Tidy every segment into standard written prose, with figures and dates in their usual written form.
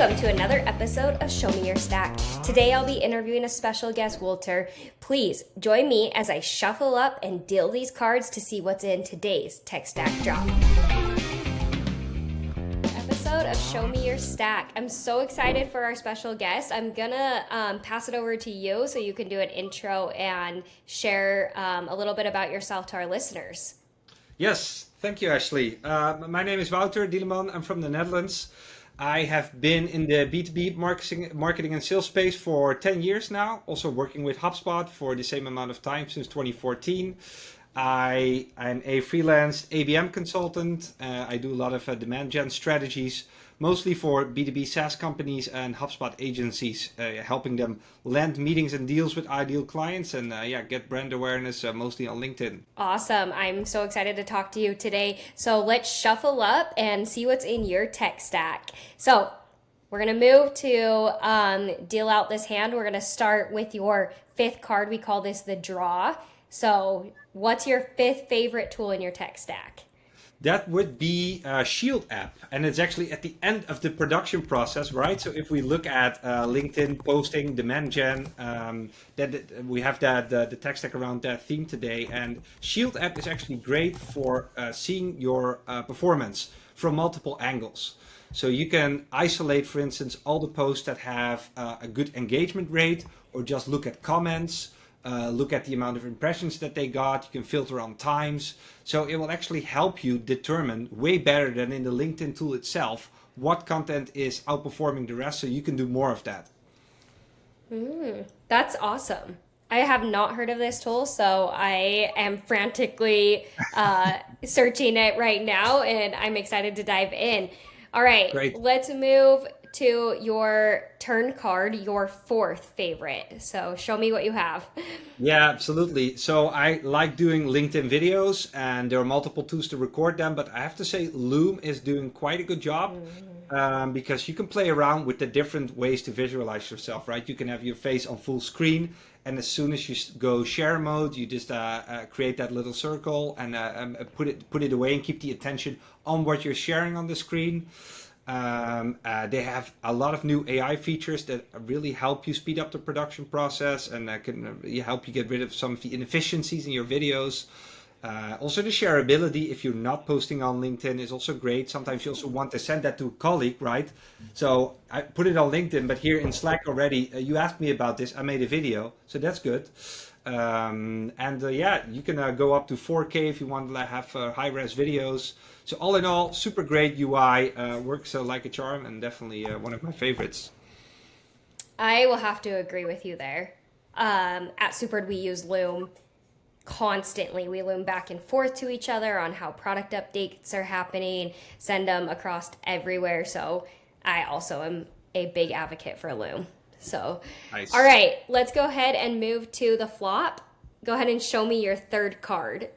Welcome to another episode of Show Me Your Stack. Today I'll be interviewing a special guest, Wouter. Please join me as I shuffle up and deal these cards to see what's in today's tech stack drop. Episode of Show Me Your Stack. I'm so excited for our special guest. I'm gonna pass it over to you so you can do an intro and share a little bit about yourself to our listeners. Yes, thank you, Ashley. My name is Wouter Dieleman. I'm from the Netherlands. I have been in the B2B marketing and sales space for 10 years now, also working with HubSpot for the same amount of time since 2014. I am a freelance ABM consultant. I do a lot of demand gen strategies, mostly for B2B SaaS companies and HubSpot agencies, helping them land meetings and deals with ideal clients and get brand awareness, mostly on LinkedIn. Awesome. I'm so excited to talk to you today. So let's shuffle up and see what's in your tech stack. So we're going to move to deal out this hand. We're going to start with your fifth card. We call this the draw. So what's your fifth favorite tool in your tech stack? That would be a Shield app, and it's actually at the end of the production process, right? So if we look at LinkedIn posting, demand gen, we have the tech stack around that theme today. And Shield app is actually great for seeing your performance from multiple angles. So you can isolate, for instance, all the posts that have a good engagement rate, or just look at comments. Look at the amount of impressions that they got. You can filter on times. So it will actually help you determine way better than in the LinkedIn tool itself what content is outperforming the rest, so you can do more of that. That's awesome. I have not heard of this tool, so I am frantically searching it right now, and I'm excited to dive in. All right, Great. Let's move to your turn card, your fourth favorite. So show me what you have. Yeah, absolutely. So I like doing LinkedIn videos, and there are multiple tools to record them, but I have to say Loom is doing quite a good job because you can play around with the different ways to visualize yourself, right? You can have your face on full screen, and as soon as you go share mode, you just create that little circle and put it away and keep the attention on what you're sharing on the screen. They have a lot of new AI features that really help you speed up the production process and can help you get rid of some of the inefficiencies in your videos. Also, the shareability, if you're not posting on LinkedIn, is also great. Sometimes you also want to send that to a colleague, right? So I put it on LinkedIn, but here in Slack already, you asked me about this. I made a video, so that's good. You can go up to 4K if you want to have high-res videos. So all in all, super great UI, works like a charm, and definitely one of my favorites. I will have to agree with you there. At Supered, we use Loom constantly. We Loom back and forth to each other on how product updates are happening, send them across everywhere. So I also am a big advocate for Loom. So, nice. All right, let's go ahead and move to the flop. Go ahead and show me your third card.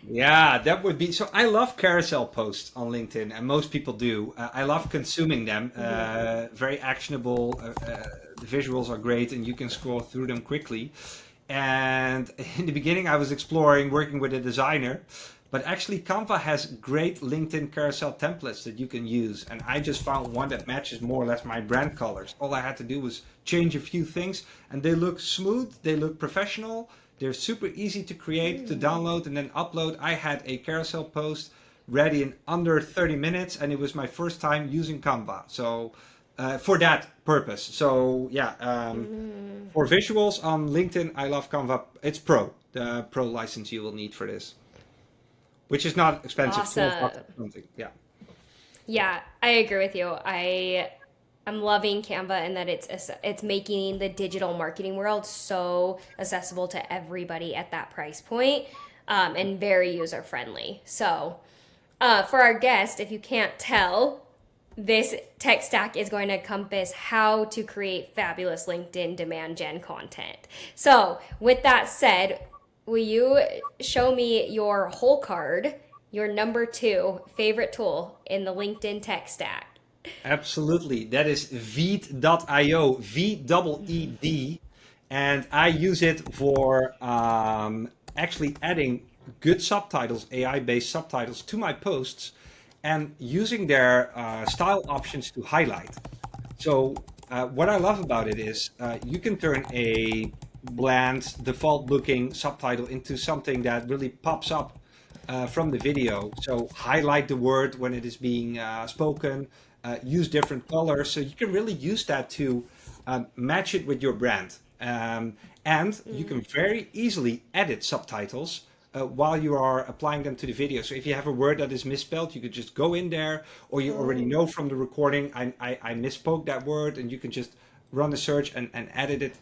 Yeah, that would be, so I love carousel posts on LinkedIn, and most people do. I love consuming them, very actionable. The visuals are great, and you can scroll through them quickly. And in the beginning, I was exploring working with a designer, but actually Canva has great LinkedIn carousel templates that you can use. And I just found one that matches more or less my brand colors. All I had to do was change a few things, and they look smooth, they look professional. They're super easy to create, to download, and then upload. I had a carousel post ready in under 30 minutes, and it was my first time using Canva. So for that purpose. So for visuals on LinkedIn, I love Canva. It's Pro, the Pro license you will need for this, which is not expensive. Awesome. $4 something. Yeah. Yeah, I agree with you. I'm loving Canva and that it's making the digital marketing world so accessible to everybody at that price point, and very user friendly. So for our guest, if you can't tell, this tech stack is going to encompass how to create fabulous LinkedIn demand gen content. So with that said, will you show me your whole card, your number 2 favorite tool in the LinkedIn tech stack? Absolutely. That is Veed.io, VEED. And I use it for actually adding good subtitles, AI-based subtitles to my posts and using their style options to highlight. So what I love about it is you can turn a bland, default-looking subtitle into something that really pops up from the video. So highlight the word when it is being spoken, use different colors. So you can really use that to match it with your brand. And you can very easily edit subtitles while you are applying them to the video. So if you have a word that is misspelled, you could just go in there, or you already Oh. know from the recording, I misspoke that word, and you can just run a search and edit it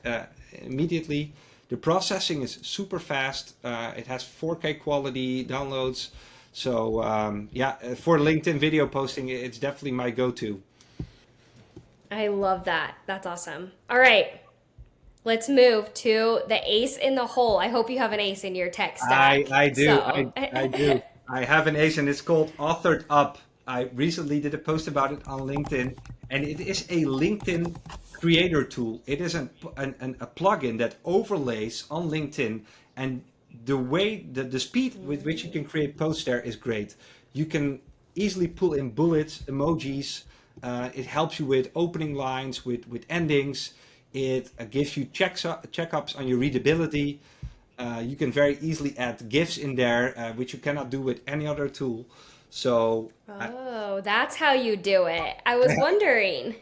immediately. The processing is super fast. It has 4K quality downloads. So yeah, for LinkedIn video posting, it's definitely my go-to. I love that. That's awesome. All right. Let's move to the ace in the hole. I hope you have an ace in your tech stack. I do. So, I do. I have an ace and it's called Authored Up. I recently did a post about it on LinkedIn, and it is a LinkedIn creator tool. It is a plugin that overlays on LinkedIn, and the speed with which you can create posts there is great. You can easily pull in bullets, emojis. It helps you with opening lines, with endings. It gives you checkups on your readability. You can very easily add GIFs in there, which you cannot do with any other tool. So, oh, that's how you do it. I was wondering.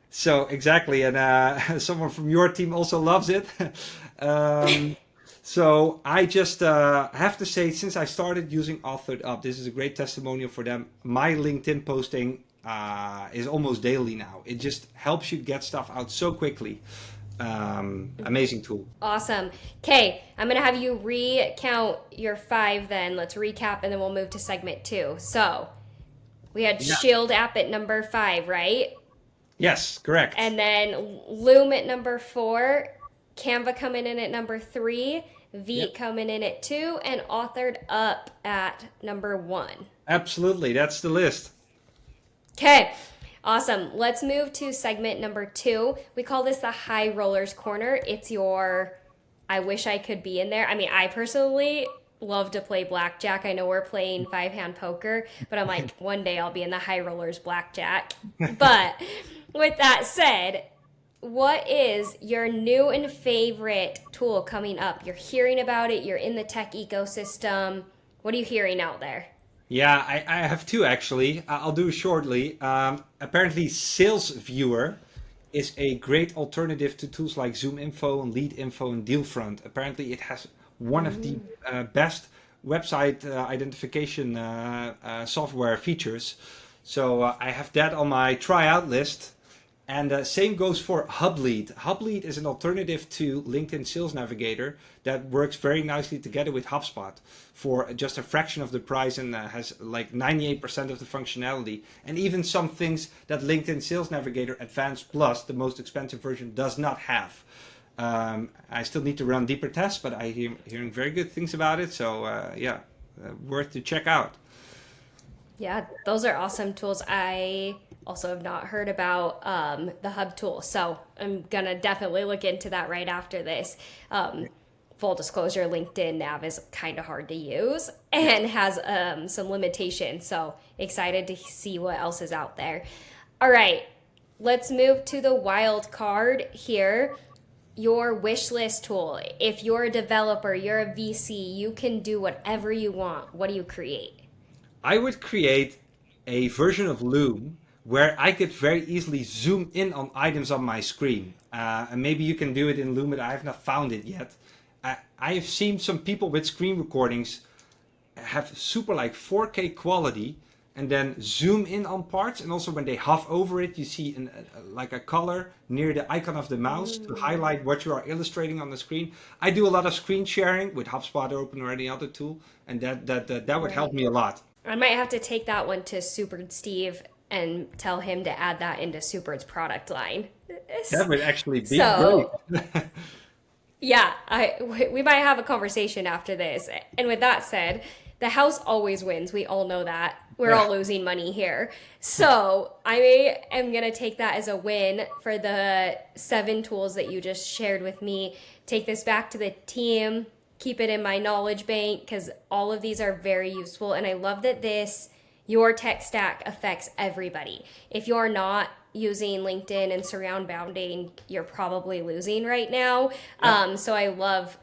so exactly, and someone from your team also loves it. um, so I just have to say, since I started using Authored Up, this is a great testimonial for them. My LinkedIn posting is almost daily now. It just helps you get stuff out so quickly. Amazing tool. Awesome. Okay, I'm going to have you recount your five then. Let's recap and then we'll move to segment two. So, we had Yeah. Shield app at number five, right? Yes, correct. And then Loom at number four, Canva coming in at number three, Yep. Veet coming in at two, and Authored Up at number one. Absolutely, that's the list. Okay, awesome. Let's move to segment number two. We call this the High Rollers Corner. It's your I wish I could be in there. I mean, I personally love to play blackjack. I know we're playing five hand poker, but I'm like, one day I'll be in the High Rollers blackjack. But with that said, what is your new and favorite tool coming up? You're hearing about it, you're in the tech ecosystem. What are you hearing out there? Yeah, I have two actually. I'll do shortly. Apparently, Sales Viewer is a great alternative to tools like Zoom Info and Lead Info and Dealfront. Apparently, it has one of the best website identification software features. So I have that on my tryout list. And same goes for HubLead. HubLead is an alternative to LinkedIn Sales Navigator that works very nicely together with HubSpot for just a fraction of the price and has like 98% of the functionality. And even some things that LinkedIn Sales Navigator Advanced Plus, the most expensive version, does not have. I still need to run deeper tests, but I hearing very good things about it. So yeah, worth to check out. Yeah, those are awesome tools. I also have not heard about the Hub tool, so I'm gonna definitely look into that right after this. Full disclosure, LinkedIn Nav is kind of hard to use and has some limitations, so excited to see what else is out there. All right, let's move to the wild card here. Your wish list tool. If you're a developer, you're a VC, you can do whatever you want. What do you create? I would create a version of Loom where I could very easily zoom in on items on my screen. And maybe you can do it in Loom, but I have not found it yet. I have seen some people with screen recordings have super like 4K quality and then zoom in on parts. And also when they hover over it, you see like a color near the icon of the mouse to highlight what you are illustrating on the screen. I do a lot of screen sharing with HubSpot open or any other tool, and that would help Right. me a lot. I might have to take that one to Super Steve and tell him to add that into Super's product line. That would actually be great. So, yeah, we might have a conversation after this. And with that said, the house always wins. We all know that. We're Yeah. all losing money here. So, I am going to take that as a win for the seven tools that you just shared with me. Take this back to the team, keep it in my knowledge bank because all of these are very useful. And I love that this your tech stack affects everybody. If you're not using LinkedIn and surround bounding, you're probably losing right now. Yeah. So I love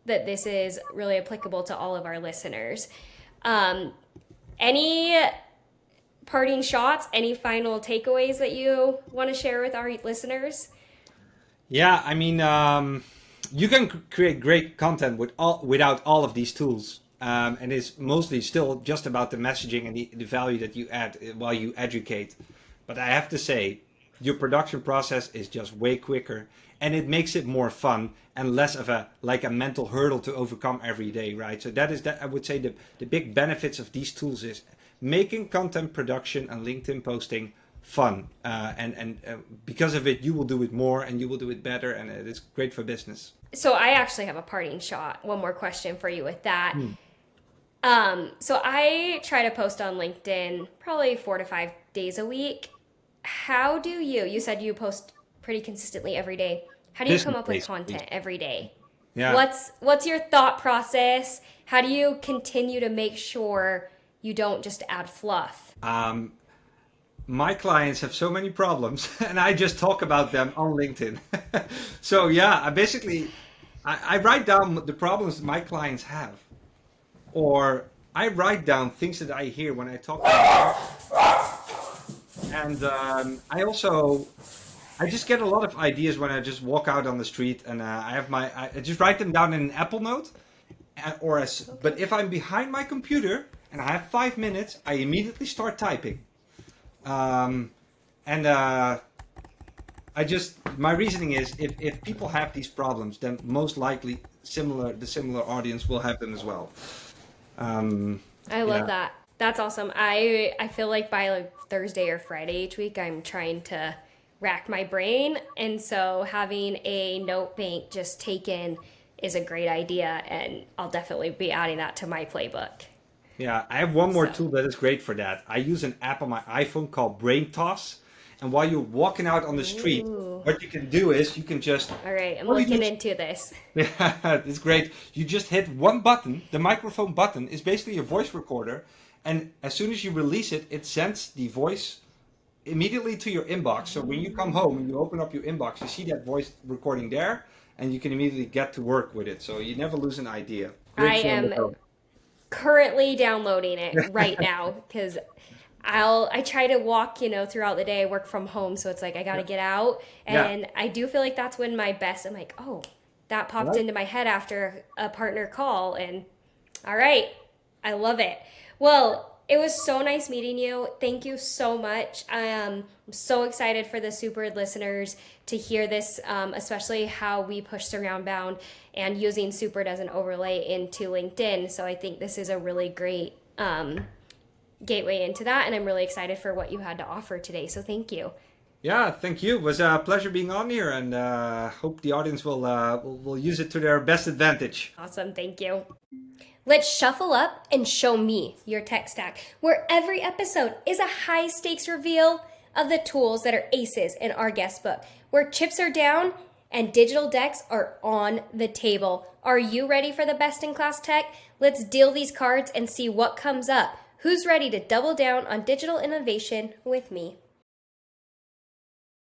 that this is really applicable to all of our listeners. Um, any parting shots, any final takeaways that you want to share with our listeners? Yeah, I mean, you can create great content without all of these tools. And it's mostly still just about the messaging and the value that you add while you educate. But I have to say, your production process is just way quicker, and it makes it more fun and less of a mental hurdle to overcome every day, right? So that I would say the big benefits of these tools is making content production and LinkedIn posting fun, and because of it, you will do it more and you will do it better, and it's great for business. So I actually have a parting shot. One more question for you with that. Hmm. So I try to post on LinkedIn probably 4 to 5 days a week. How do you said you post pretty consistently every day. How do you come Business up with basically. content every day? Yeah. What's your thought process? How do you continue to make sure you don't just add fluff? My clients have so many problems, and I just talk about them on LinkedIn. So yeah, I write down the problems my clients have, or I write down things that I hear when I talk to them. And I just get a lot of ideas when I just walk out on the street, and I just write them down in an Apple Note, but if I'm behind my computer and I have 5 minutes, I immediately start typing. Um, and my reasoning is if people have these problems, then most likely the similar audience will have them as well. Um, I love yeah. that. That's awesome. I feel like by like Thursday or Friday each week, I'm trying to rack my brain, and so having a note bank just taken is a great idea, and I'll definitely be adding that to my playbook. Yeah, I have one more So, tool that is great for that. I use an app on my iPhone called Brain Toss. And while you're walking out on the street, ooh, what you can do is you can just, all right, I'm all you do looking is, into this. yeah, it's great. You just hit one button. The microphone button is basically a voice recorder. And as soon as you release it, it sends the voice immediately to your inbox. So when you come home and you open up your inbox, you see that voice recording there, and you can immediately get to work with it. So you never lose an idea. I Great for on the am go. currently downloading it right now because I try to walk, throughout the day. I work from home, so it's like I got to Yeah. get out, Yeah. and I do feel like that's when my best. I'm like, oh, that popped Right. into my head after a partner call, and all right, I love it. Well, it was so nice meeting you. Thank you so much. I'm so excited for the Super listeners to hear this, especially how we push surround bound and using Super as an overlay into LinkedIn. So I think this is a really great gateway into that, and I'm really excited for what you had to offer today. So thank you. Yeah, thank you. It was a pleasure being on here, and hope the audience will use it to their best advantage. Awesome. Thank you. Let's shuffle up and show me your tech stack, where every episode is a high stakes reveal of the tools that are aces in our guest book, where chips are down and digital decks are on the table. Are you ready for the best in class tech? Let's deal these cards and see what comes up. Who's ready to double down on digital innovation with me?